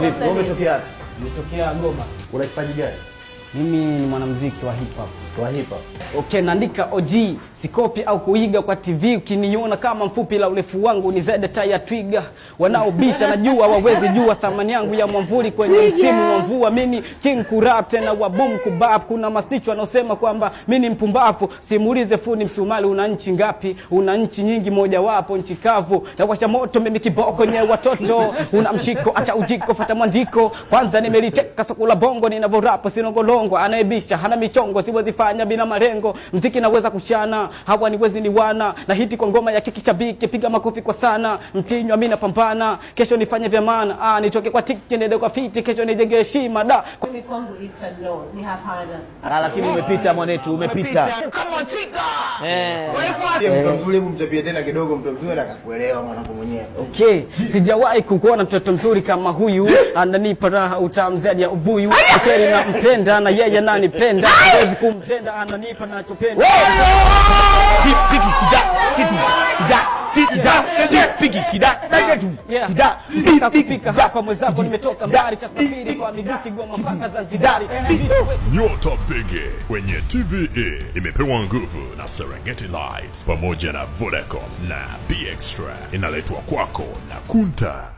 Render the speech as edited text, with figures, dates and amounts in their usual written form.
Mambo vipi? Wewe umetokea? Nimetokea Goma. Una kipaji gani? Mimi ni mwanamuziki wa hip hop. Wa hip hop. Okay, naandika OG, sikopi au kuiga kwa TV. Ukiniona kama mfupi la urefu wangu ni zaidi ya twiga. Wanaobisha najua wawezi jua thamani yangu ya mwamvuli kwenye msimu wa mvua. Mimi king kurap tena wa boom kubap. Kuna masnicho wanaosema kwamba mimi ni mpumbavu. Simulize funi Msumali una nchi ngapi? Una nchi nyingi, moja wapo nchi kavu. Na washa moto mimi kiboko nye watoto. Una mshiko acha ujiko fuata mwandiko. Kwanza nimeliteka soko la bongo ninavyorapo sinongolongo. Anaibisha hana michongo siwezi fanya bila marengo. Mziki naweza kuchana hawa niwezi ni wana. Na hiti kwa ngoma ya kikishabiki piga makofi kwa sana. Mtinywa mimi napambana kesho nifanye vya maana. Nitoke kwa tiki nende kwa fiti kesho nijenge heshima da. Mimi kwangu it's a no, ni hapana. Lakini umepita mwanetu, umepita. Kama chika. Mtu mzuri mchapie tena kidogo, mtu mzuri akakuelewa mwanangu mwenyewe. Okay, sijawahi kukuona mtoto mzuri kama huyu. Ananipa raha utamu zaidi ya ubuyu. Kweli nampenda na yeye ananipenda. Siwezi kumtenda ananipa nachopenda. Kufika hapa mwenzako nimetoka mbali shasafiri kwa miguu Kigoma mpaka Zanzibar. Nyota Bigi kwenye TVE imepewa nguvu na Serengeti Lights pamoja na Vodacom na B Extra, inaletwa kwako na Kunta.